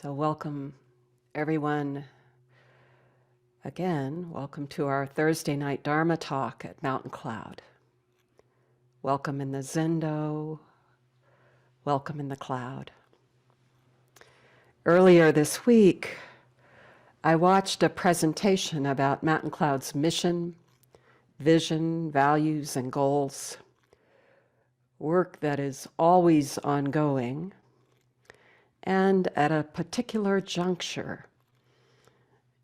So welcome, everyone. Again, welcome to our Thursday night Dharma talk at Mountain Cloud. Welcome in the Zendo. Welcome in the cloud. Earlier this week, I watched a presentation about Mountain Cloud's mission, vision, values, and goals. Work that is always ongoing, and at a particular juncture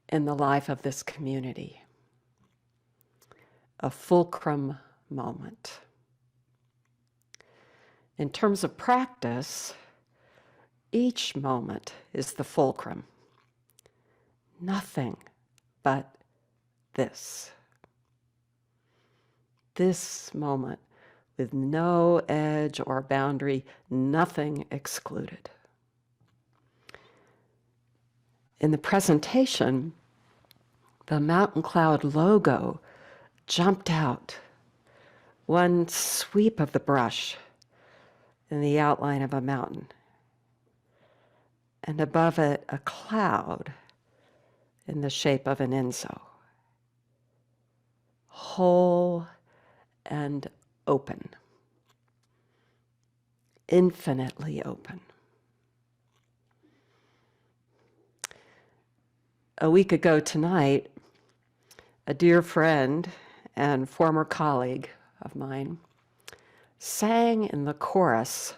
in the life of this community. A fulcrum moment. In terms of practice, each moment is the fulcrum. Nothing but this. This moment with no edge or boundary, nothing excluded. In the presentation, the Mountain Cloud logo jumped out, one sweep of the brush in the outline of a mountain, and above it a cloud in the shape of an Enso, whole and open, infinitely open. A week ago tonight, a dear friend and former colleague of mine sang in the chorus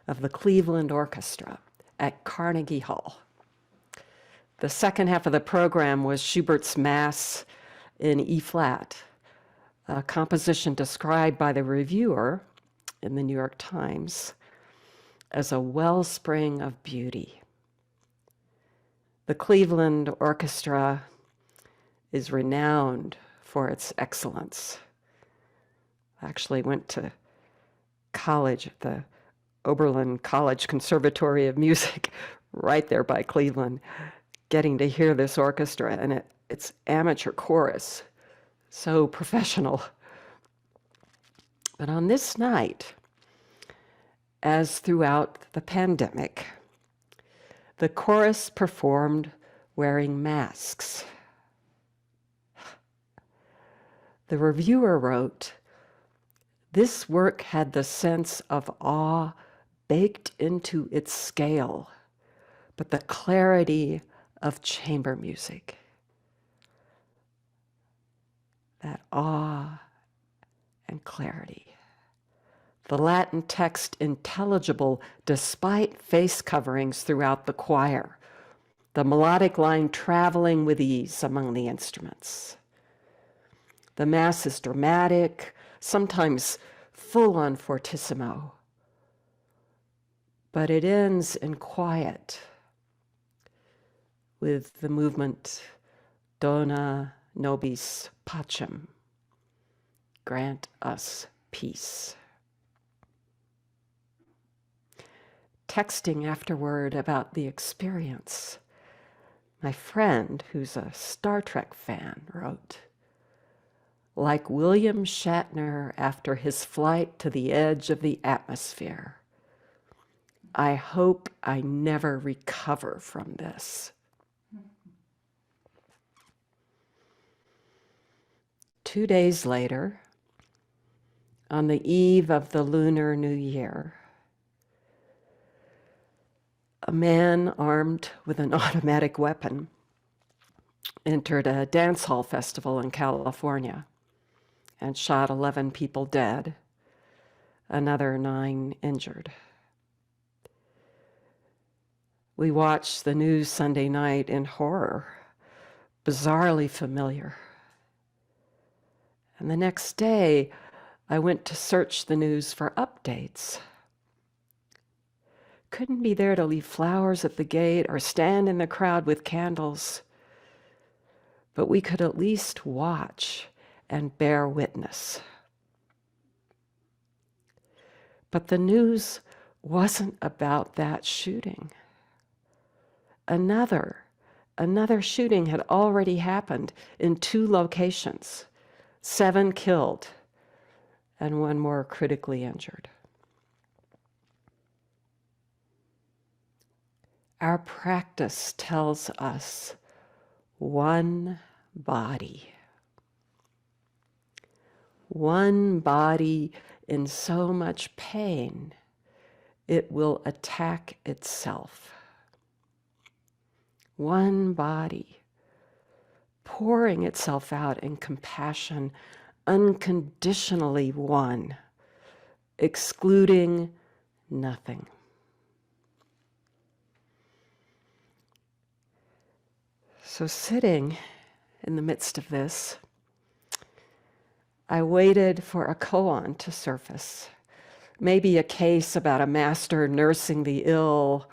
of the Cleveland Orchestra at Carnegie Hall. The second half of the program was Schubert's Mass in E-flat, a composition described by the reviewer in the New York Times as a wellspring of beauty. The Cleveland Orchestra is renowned for its excellence. I actually went to college at the Oberlin College Conservatory of Music right there by Cleveland, getting to hear this orchestra and its amateur chorus, so professional. But on this night, as throughout the pandemic, the chorus performed wearing masks. The reviewer wrote, "This work had the sense of awe baked into its scale, but the clarity of chamber music." That awe and clarity. The Latin text intelligible despite face coverings throughout the choir. The melodic line traveling with ease among the instruments. The Mass is dramatic, sometimes full on fortissimo, but it ends in quiet with the movement Dona nobis pacem, grant us peace. Texting afterward about the experience, my friend, who's a Star Trek fan, wrote, "Like William Shatner after his flight to the edge of the atmosphere, I hope I never recover from this." 2 days later, on the eve of the Lunar New Year, a man armed with an automatic weapon entered a dance hall festival in California and shot 11 people dead, another 9 injured. We watched the news Sunday night in horror, bizarrely familiar. And the next day, I went to search the news for updates. Couldn't be there to leave flowers at the gate or stand in the crowd with candles, but we could at least watch and bear witness. But the news wasn't about that shooting. Another shooting had already happened in 2 locations, 7 killed and 1 more critically injured. Our practice tells us one body. One body in so much pain, it will attack itself. One body pouring itself out in compassion, unconditionally one, excluding nothing. So sitting in the midst of this, I waited for a koan to surface. Maybe a case about a master nursing the ill,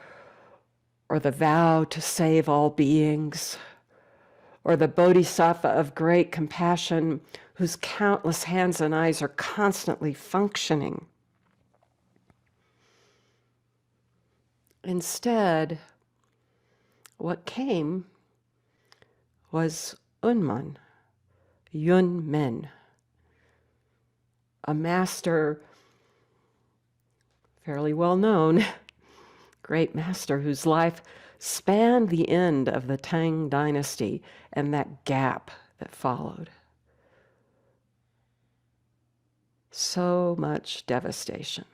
or the vow to save all beings, or the bodhisattva of great compassion whose countless hands and eyes are constantly functioning. Instead, what came was Unmon, Yunmen, a master, fairly well known, great master whose life spanned the end of the Tang dynasty and that gap that followed. So much devastation.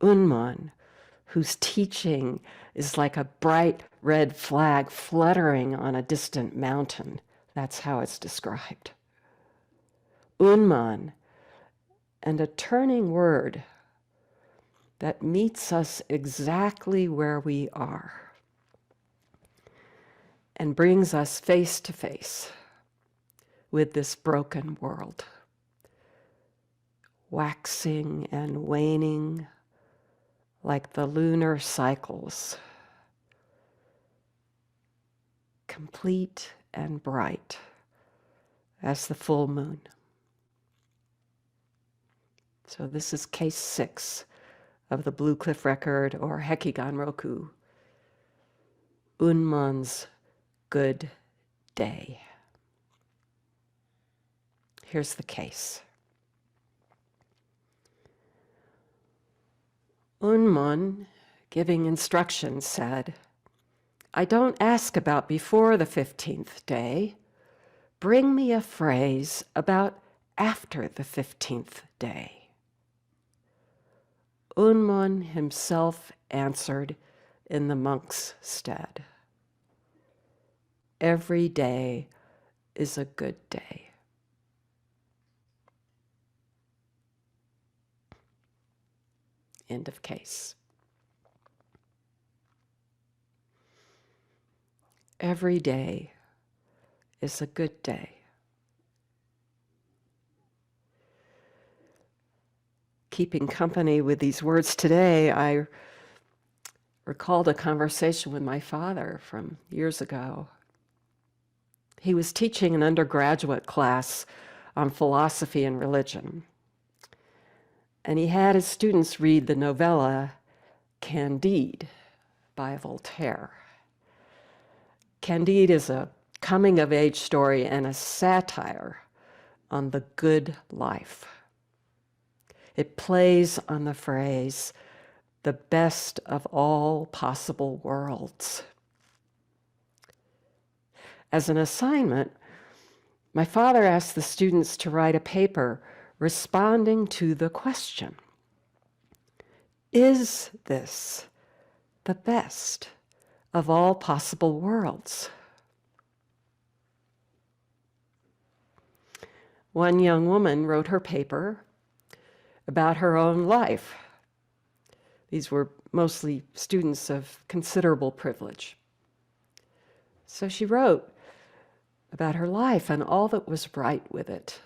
Unmon, whose teaching is like a bright red flag fluttering on a distant mountain. That's how it's described. Unmon, and a turning word that meets us exactly where we are and brings us face to face with this broken world, waxing and waning like the lunar cycles, complete and bright as the full moon. So this is case 6 of the Blue Cliff Record, or Hekigan Roku, Unmon's good day. Here's the case. Unmon, giving instructions, said, "I don't ask about before the 15th day. Bring me a phrase about after the 15th day." Unmon himself answered in the monk's stead, "Every day is a good day." End of case. Every day is a good day. Keeping company with these words today, I recalled a conversation with my father from years ago. He was teaching an undergraduate class on philosophy and religion, and he had his students read the novella Candide by Voltaire. Candide is a coming-of-age story and a satire on the good life. It plays on the phrase, the best of all possible worlds. As an assignment, my father asked the students to write a paper responding to the question, is this the best of all possible worlds? One young woman wrote her paper about her own life. These were mostly students of considerable privilege. So she wrote about her life and all that was right with it,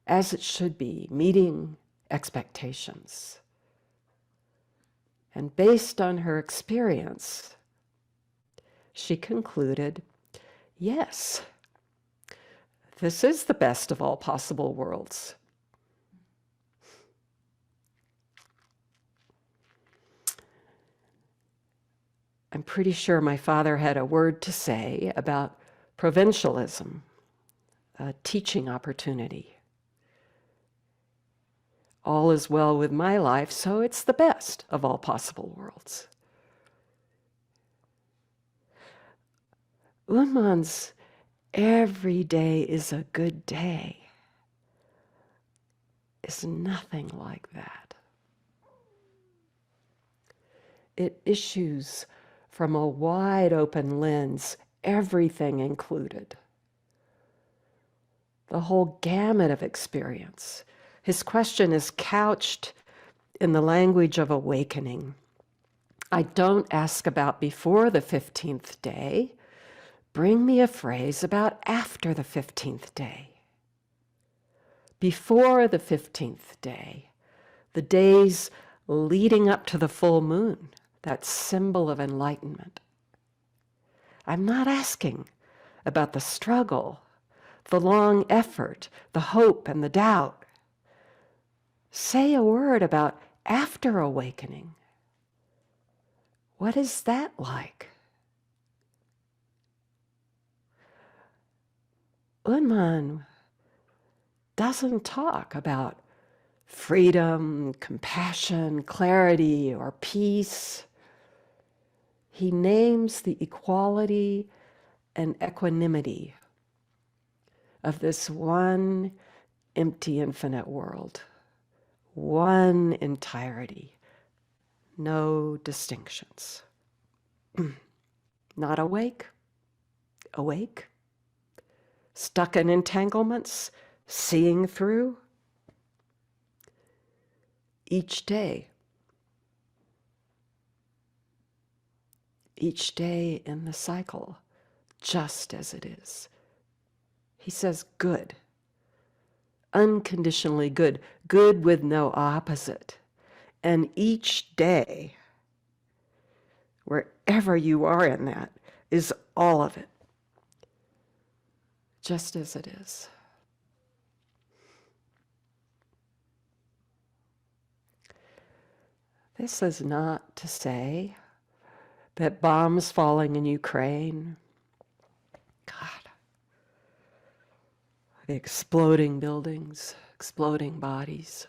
as it should be, meeting expectations. And based on her experience, she concluded, yes, this is the best of all possible worlds. I'm pretty sure my father had a word to say about provincialism, a teaching opportunity. All is well with my life, so it's the best of all possible worlds. Unmon's every day is a good day is nothing like that. It issues from a wide open lens, everything included. The whole gamut of experience. His question is couched in the language of awakening. I don't ask about before the 15th day. Bring me a phrase about after the 15th day. Before the 15th day, the days leading up to the full moon, that symbol of enlightenment. I'm not asking about the struggle, the long effort, the hope and the doubt. Say a word about after awakening. What is that like? Unmon doesn't talk about freedom, compassion, clarity, or peace. He names the equality and equanimity of this one empty, infinite world, one entirety, no distinctions. Not awake, awake, stuck in entanglements, seeing through. Each day in the cycle, just as it is. He says good, unconditionally good, good with no opposite. And each day, wherever you are in that, is all of it, just as it is. This is not to say that bombs falling in Ukraine, God, the exploding buildings, exploding bodies,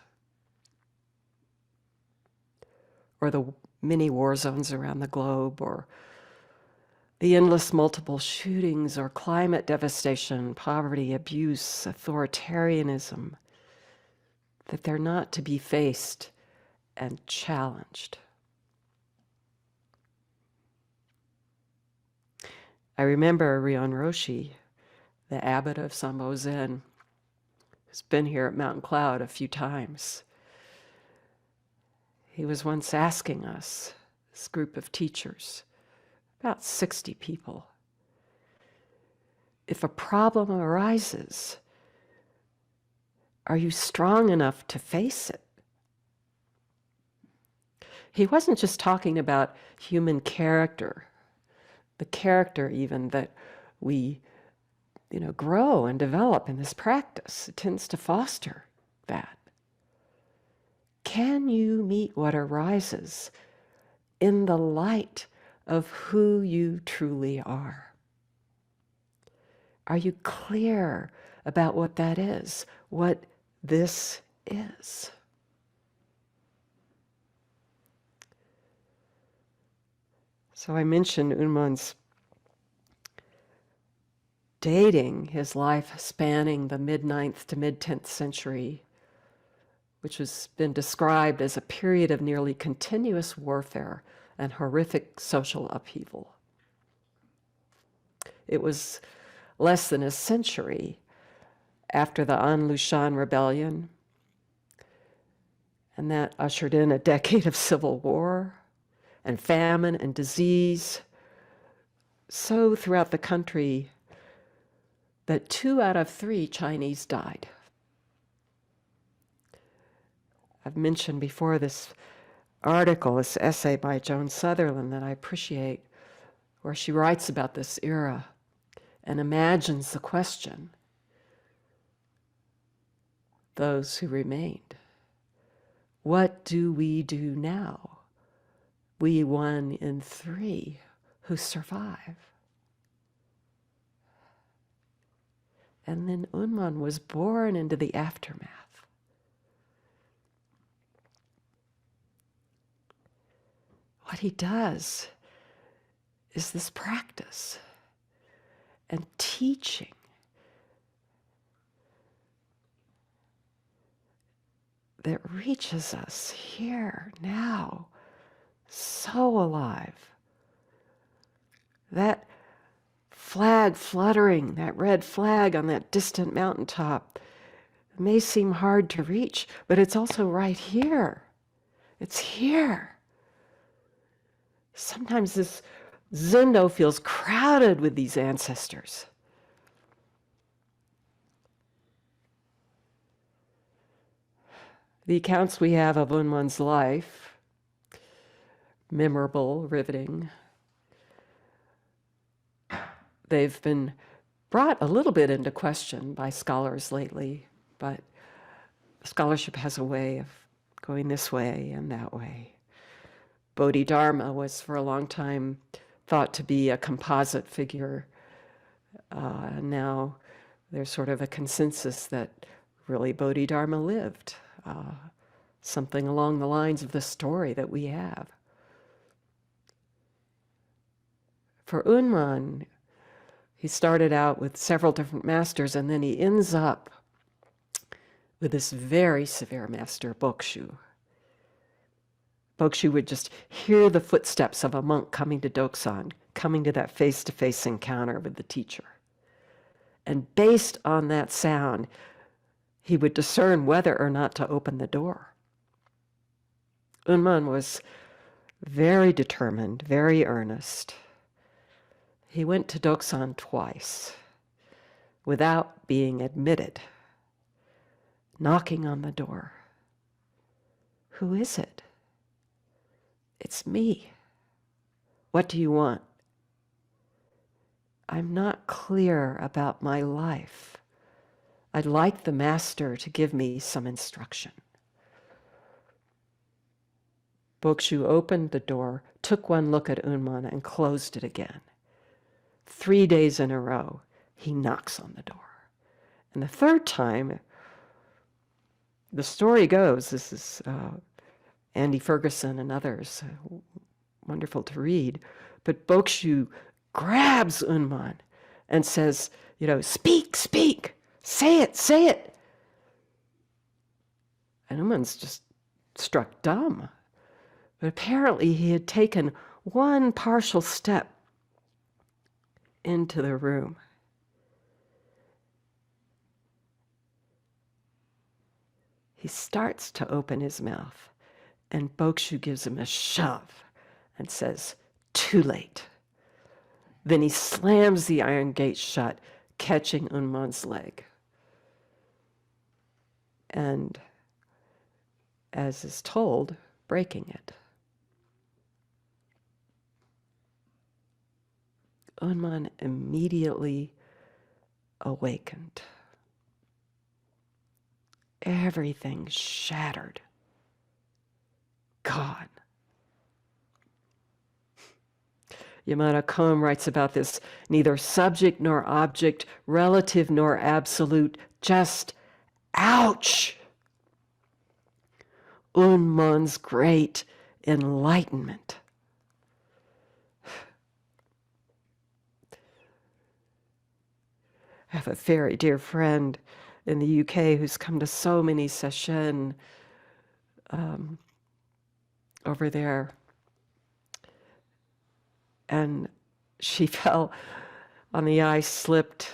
or the many war zones around the globe, or the endless multiple shootings, or climate devastation, poverty, abuse, authoritarianism, that they're not to be faced and challenged. I remember Ryon Roshi, the abbot of Sambo Zen, who's been here at Mountain Cloud a few times. He was once asking us, this group of teachers, about 60 people, if a problem arises, are you strong enough to face it? He wasn't just talking about human character, the character even that we, grow and develop in this practice. It tends to foster that. Can you meet what arises in the light of who you truly are? Are you clear about what that is, what this is? So I mentioned Unmon's dating, his life spanning the mid-9th to mid-10th century, which has been described as a period of nearly continuous warfare and horrific social upheaval. It was less than a century after the An Lushan rebellion, and that ushered in a decade of civil war and famine and disease, so throughout the country that 2 out of 3 Chinese died. I've mentioned before this article, this essay by Joan Sutherland that I appreciate, where she writes about this era and imagines the question, those who remained. What do we do now? We 1 in 3 who survive. And then Unmon was born into the aftermath. What he does is this practice. and teaching. That reaches us here, now, so alive. That flag fluttering, that red flag on that distant mountaintop, it may seem hard to reach, but it's also right here. It's here. Sometimes this Zendo feels crowded with these ancestors. The accounts we have of Unmon's life, memorable, riveting, they've been brought a little bit into question by scholars lately, but scholarship has a way of going this way and that way. Bodhidharma was for a long time thought to be a composite figure. Now there's sort of a consensus that really Bodhidharma lived. Something along the lines of the story that we have. For Unmon, he started out with several different masters, and then he ends up with this very severe master, Bokshu. Bokshu would just hear the footsteps of a monk coming to Doksan, coming to that face-to-face encounter with the teacher. And based on that sound, he would discern whether or not to open the door. Unmon was very determined, very earnest. He went to Doksan twice without being admitted, knocking on the door. Who is it? It's me. What do you want? I'm not clear about my life. I'd like the master to give me some instruction. Bokshu opened the door, took one look at Unmon, and closed it again. 3 days in a row, he knocks on the door. And the third time, the story goes, this is Andy Ferguson and others, wonderful to read, but Bokshu grabs Unmon and says, speak, speak, say it, say it. And Unmon's just struck dumb. But apparently he had taken one partial step into the room. He starts to open his mouth, and Bokshu gives him a shove and says, too late. Then he slams the iron gate shut, catching Unmon's leg. And, as is told, breaking it. Unmon immediately awakened. Everything shattered. Gone. Yamada Koan writes about this, neither subject nor object, relative nor absolute, just ouch. Unmon's great enlightenment. I have a very dear friend in the UK who's come to so many session over there. And she fell on the ice, slipped,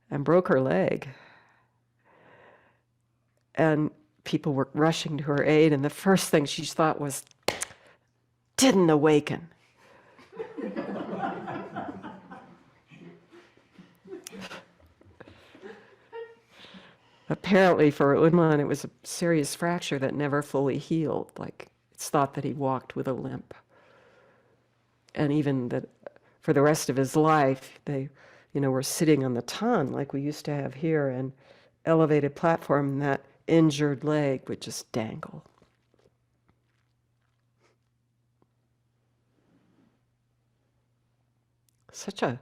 and broke her leg. And people were rushing to her aid, and the first thing she thought was, didn't awaken. Apparently for Unmon, it was a serious fracture that never fully healed. Like, it's thought that he walked with a limp. And even that for the rest of his life, they, were sitting on the ton like we used to have here, and elevated platform, and that injured leg would just dangle. Such a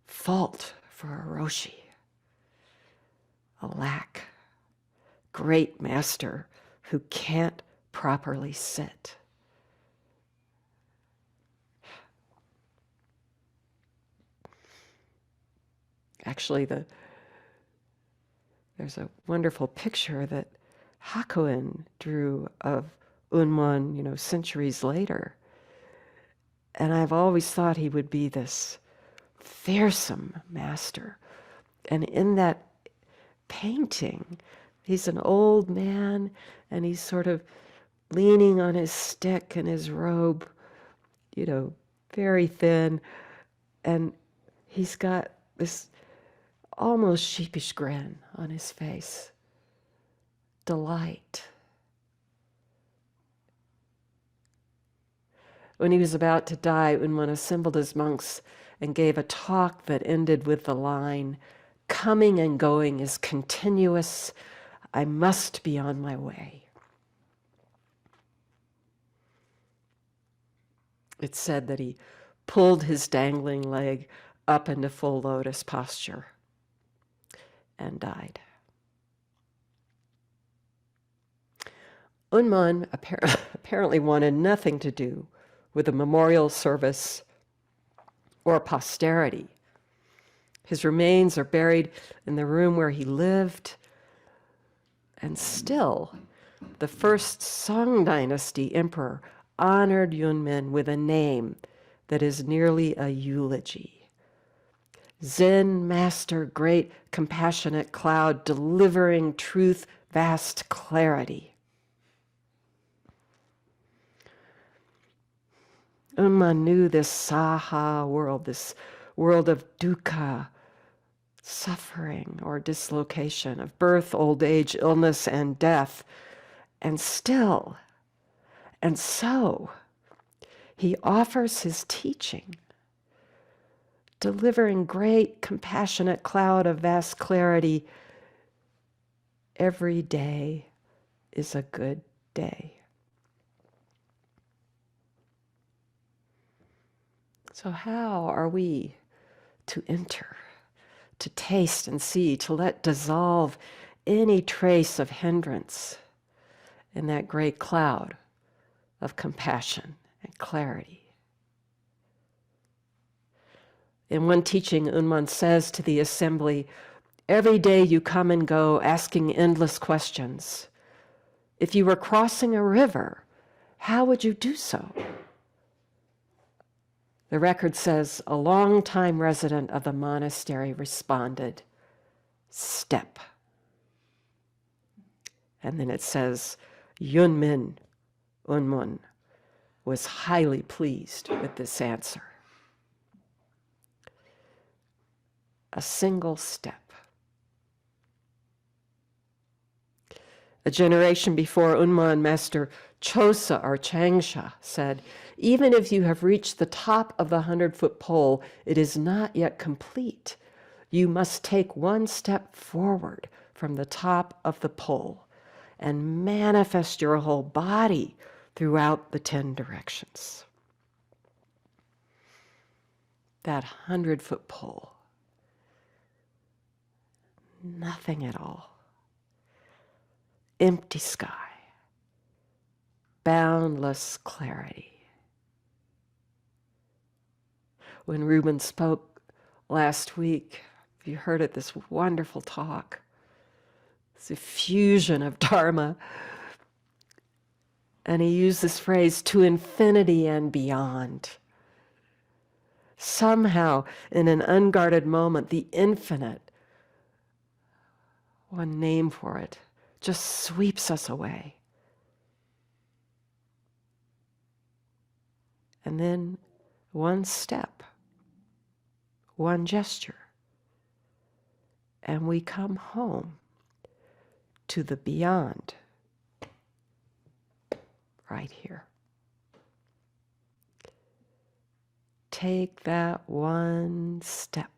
fault for a Roshi. A lack. Great master who can't properly sit. Actually, there's a wonderful picture that Hakuin drew of Unmon, centuries later. And I've always thought he would be this fearsome master. And in that painting, he's an old man and he's sort of leaning on his stick and his robe, very thin. And he's got this almost sheepish grin on his face. Delight. When he was about to die, Unmon assembled his monks and gave a talk that ended with the line, "Coming and going is continuous. I must be on my way." It said that he pulled his dangling leg up into full lotus posture and died. Unmon apparently wanted nothing to do with a memorial service or posterity. His remains are buried in the room where he lived, and still, the first Song Dynasty emperor honored Yunmen with a name that is nearly a eulogy. Zen master, great compassionate cloud, delivering truth, vast clarity. Unmon knew this Saha world, this world of dukkha, suffering or dislocation, of birth, old age, illness, and death. And still, and so, he offers his teaching, delivering great compassionate cloud of vast clarity. Every day is a good day. So how are we to enter, to taste and see, to let dissolve any trace of hindrance in that great cloud of compassion and clarity? In one teaching, Unmon says to the assembly, "Every day you come and go asking endless questions. If you were crossing a river, how would you do so?" The record says a longtime resident of the monastery responded, "Step." And then it says, Yunmen, Unmon, was highly pleased with this answer. A single step. A generation before Unmon, Master Chosa or Changsha said, "Even if you have reached the top of the 100-foot pole, it is not yet complete. You must take one step forward from the top of the pole and manifest your whole body throughout the 10 directions." That 100-foot pole. Nothing at all. Empty sky. Boundless clarity. When Ruben spoke last week, you heard it, this wonderful talk, this effusion of Dharma. And he used this phrase, "to infinity and beyond." Somehow, in an unguarded moment, the infinite, one name for it, just sweeps us away. And then one step, one gesture, and we come home to the beyond right here. Take that one step.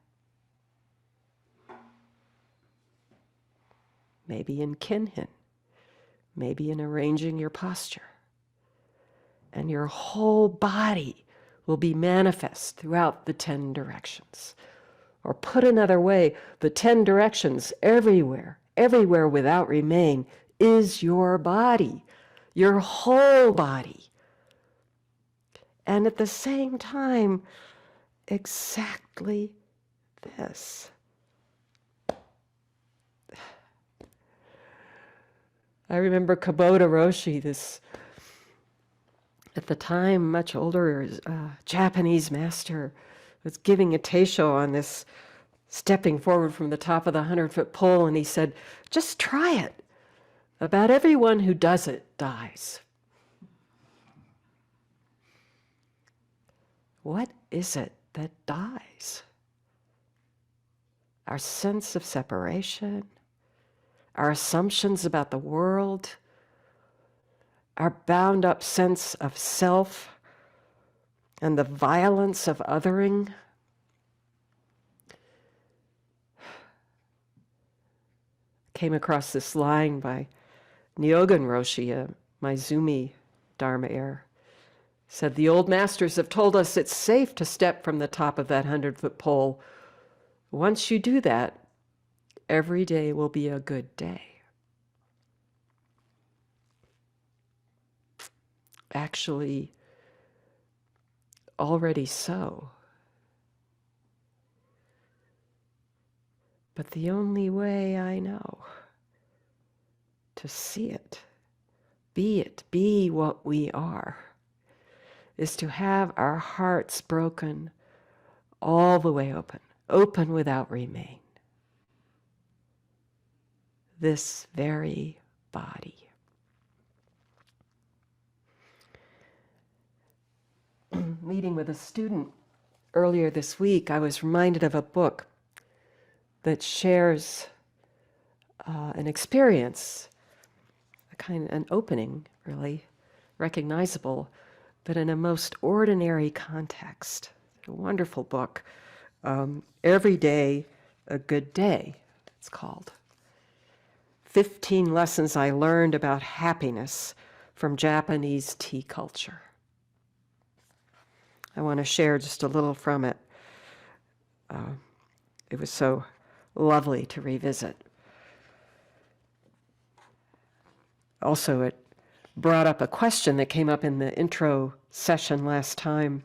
Maybe in kinhin, maybe in arranging your posture. And your whole body will be manifest throughout the 10 directions. Or put another way, the 10 directions everywhere without remain is your body, your whole body. And at the same time, exactly this. I remember Kubota Roshi, this, at the time, much older Japanese master, was giving a teisho on this, stepping forward from the top of the 100-foot pole, and he said, just try it. About everyone who does it dies. What is it that dies? Our sense of separation, our assumptions about the world, our bound up sense of self, and the violence of othering. Came across this line by Nyogen Roshi, a Maizumi Dharma heir. Said, the old masters have told us it's safe to step from the top of that 100-foot pole. Once you do that, every day will be a good day. Actually, already so. But the only way I know to see it, be what we are, is to have our hearts broken all the way open, open without remain. This very body. Meeting with a student earlier this week, I was reminded of a book that shares an experience, an opening, really, recognizable, but in a most ordinary context. A wonderful book, Every Day, a Good Day, it's called. 15 Lessons I Learned About Happiness from Japanese Tea Culture. I want to share just a little from it. It was so lovely to revisit. Also, it brought up a question that came up in the intro session last time.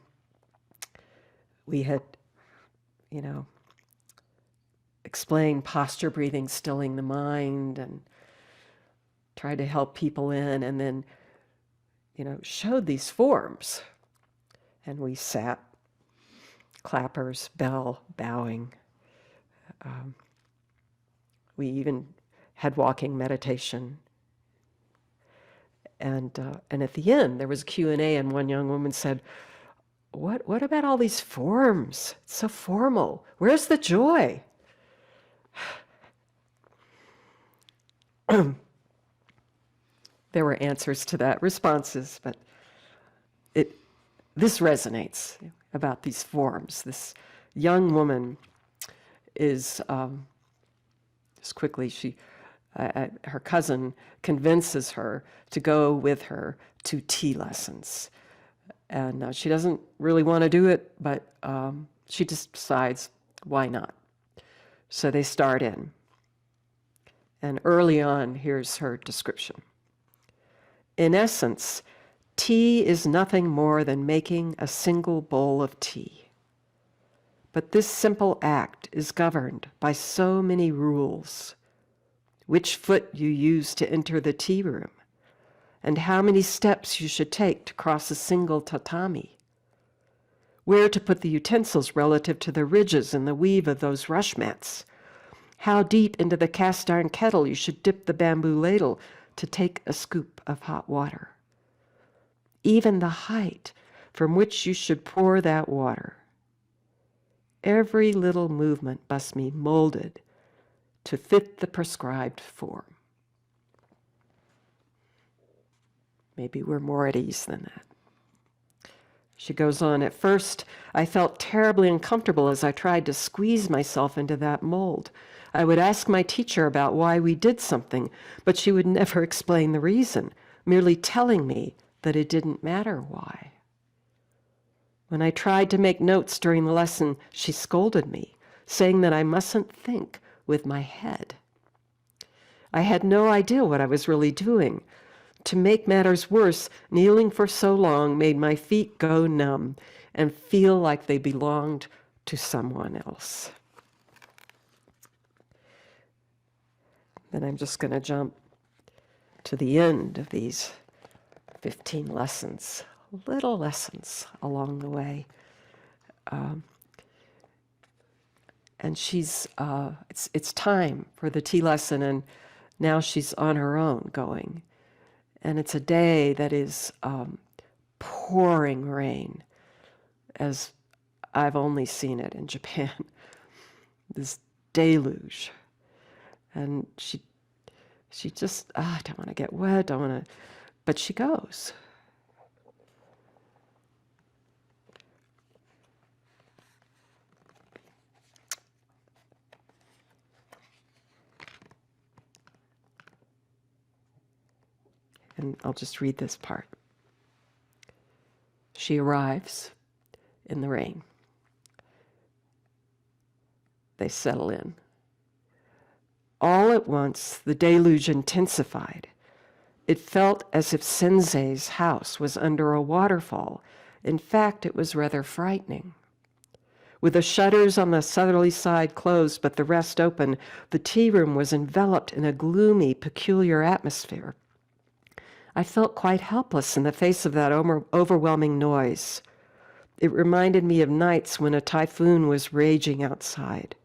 We had, explained posture breathing, stilling the mind, and tried to help people in, and then, showed these forms. And we sat, clappers, bell, bowing. We even had walking meditation. And at the end, there was a Q&A, and one young woman said, what about all these forms? It's so formal. Where's the joy? There were answers to that, responses, but this resonates about these forms. This young woman is, just quickly, her cousin convinces her to go with her to tea lessons. And she doesn't really want to do it, but she just decides, why not? So they start in. And early on, here's her description. In essence, tea is nothing more than making a single bowl of tea. But this simple act is governed by so many rules. Which foot you use to enter the tea room, and how many steps you should take to cross a single tatami. Where to put the utensils relative to the ridges in the weave of those rush mats. How deep into the cast iron kettle you should dip the bamboo ladle to take a scoop of hot water. Even the height from which you should pour that water. Every little movement must be molded to fit the prescribed form. Maybe we're more at ease than that. She goes on, at first, I felt terribly uncomfortable as I tried to squeeze myself into that mold. I would ask my teacher about why we did something, but she would never explain the reason, merely telling me that it didn't matter why. When I tried to make notes during the lesson, she scolded me, saying that I mustn't think with my head. I had no idea what I was really doing. To make matters worse, kneeling for so long made my feet go numb and feel like they belonged to someone else. Then I'm just going to jump to the end of these 15 lessons, little lessons along the way. And she's, it's time for the tea lesson, and now she's on her own going. And it's a day that is pouring rain, as I've only seen it in Japan, this deluge. And she just, I don't want to get wet, don't want to, but she goes. And I'll just read this part. She arrives in the rain. They settle in. All at once, the deluge intensified. It felt as if Sensei's house was under a waterfall. In fact, it was rather frightening. With the shutters on the southerly side closed, but the rest open, the tea room was enveloped in a gloomy, peculiar atmosphere. I felt quite helpless in the face of that overwhelming noise. It reminded me of nights when a typhoon was raging outside.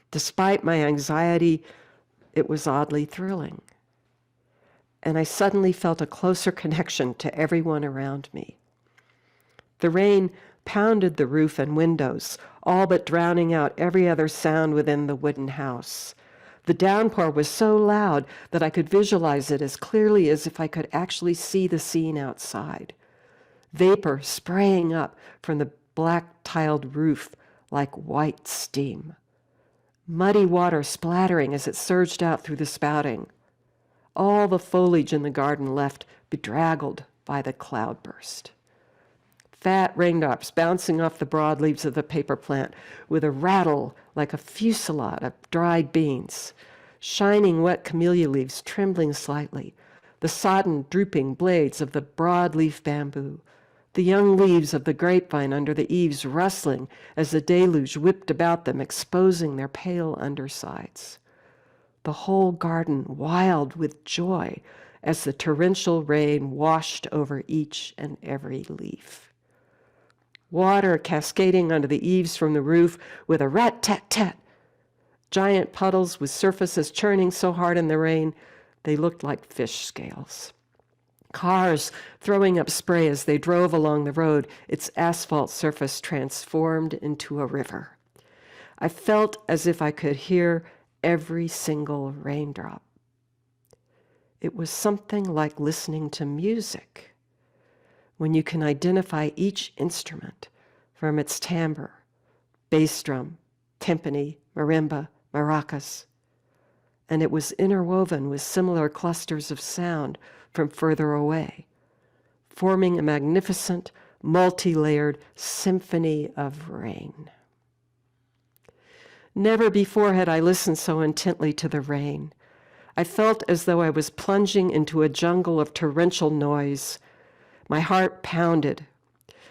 Despite my anxiety, it was oddly thrilling. And I suddenly felt a closer connection to everyone around me. The rain pounded the roof and windows, all but drowning out every other sound within the wooden house. The downpour was so loud that I could visualize it as clearly as if I could actually see the scene outside. Vapor spraying up from the black-tiled roof like white steam. Muddy water splattering as it surged out through the spouting. All the foliage in the garden left bedraggled by the cloudburst. Fat raindrops bouncing off the broad leaves of the paper plant with a rattle like a fusillade of dried beans. Shining wet camellia leaves trembling slightly. The sodden, drooping blades of the broad-leaf bamboo. The young leaves of the grapevine under the eaves rustling as the deluge whipped about them, exposing their pale undersides. The whole garden wild with joy as the torrential rain washed over each and every leaf. Water cascading onto the eaves from the roof with a rat-tat-tat. Giant puddles with surfaces churning so hard in the rain, they looked like fish scales. Cars throwing up spray as they drove along the road, its asphalt surface transformed into a river. I felt as if I could hear every single raindrop. It was something like listening to music, when you can identify each instrument from its timbre, bass drum, timpani, marimba, maracas, and it was interwoven with similar clusters of sound from further away, forming a magnificent, multi-layered symphony of rain. Never before had I listened so intently to the rain. I felt as though I was plunging into a jungle of torrential noise. My heart pounded.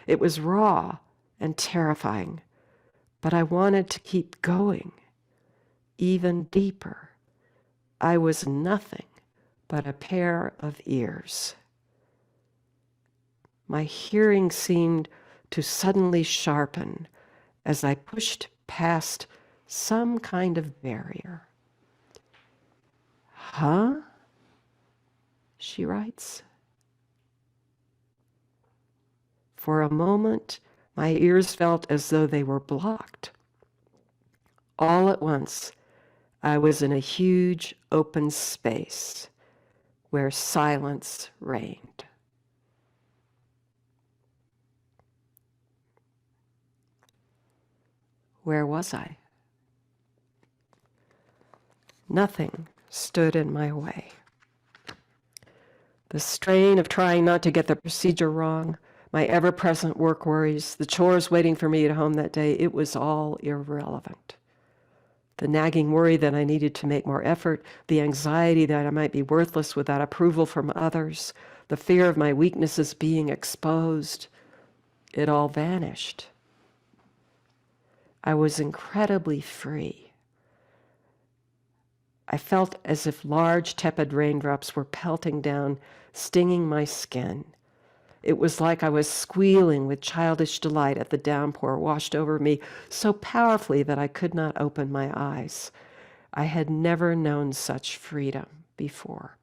It was raw and terrifying, but I wanted to keep going, even deeper. I was nothing but a pair of ears. My hearing seemed to suddenly sharpen as I pushed past some kind of barrier. Huh? She writes. For a moment, my ears felt as though they were blocked. All at once, I was in a huge open space where silence reigned. Where was I? Nothing stood in my way. The strain of trying not to get the procedure wrong, my ever-present work worries, the chores waiting for me at home that day, it was all irrelevant. The nagging worry that I needed to make more effort, the anxiety that I might be worthless without approval from others, the fear of my weaknesses being exposed, it all vanished. I was incredibly free. I felt as if large tepid raindrops were pelting down, stinging my skin. It was like I was squealing with childish delight at the downpour washed over me so powerfully that I could not open my eyes. I had never known such freedom before.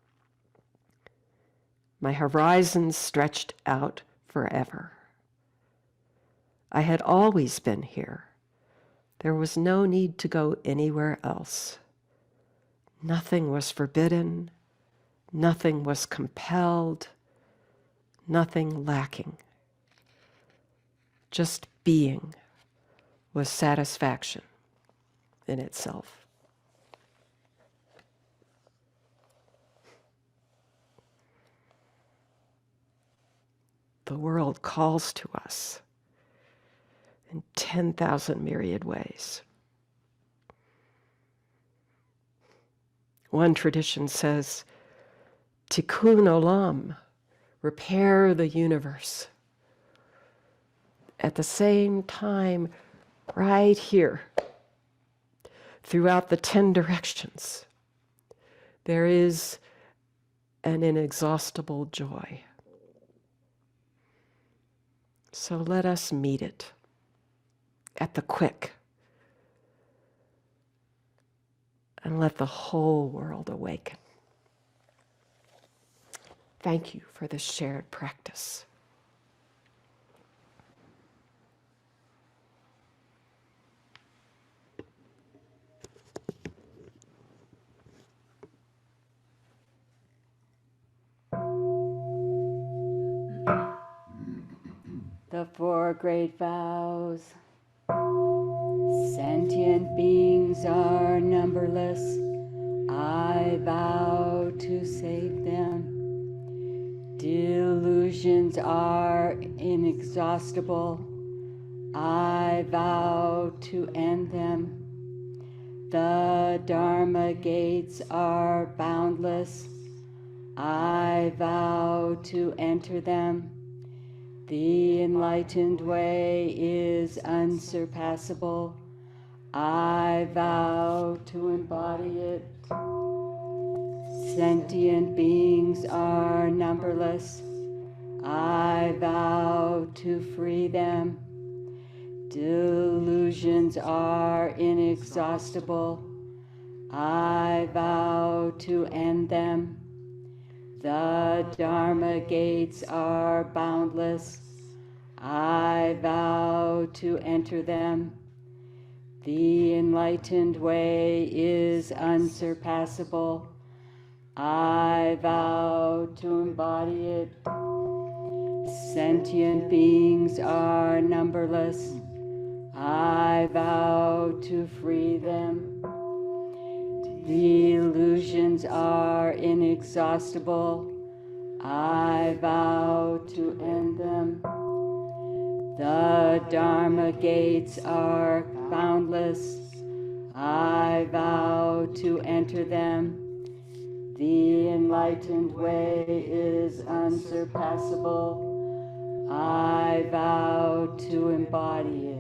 My horizons stretched out forever. I had always been here. There was no need to go anywhere else. Nothing was forbidden. Nothing was compelled. Nothing lacking. Just being was satisfaction in itself. The world calls to us in 10,000 myriad ways. One tradition says, tikkun olam, repair the universe. At the same time, right here, throughout the 10 directions, there is an inexhaustible joy. So let us meet it at the quick, and let the whole world awaken. Thank you for this shared practice. The 4 great vows. Sentient beings are numberless. I vow to save them. Delusions are inexhaustible. I vow to end them. The Dharma gates are boundless. I vow to enter them. The enlightened way is unsurpassable. I vow to embody it. Sentient beings are numberless. I vow to free them. Delusions are inexhaustible. I vow to end them. The Dharma gates are boundless. I vow to enter them. The enlightened way is unsurpassable. I vow to embody it. Sentient beings are numberless. I vow to free them. The illusions are inexhaustible. I vow to end them. The Dharma gates are boundless. I vow to enter them. The enlightened way is unsurpassable. I vow to embody it.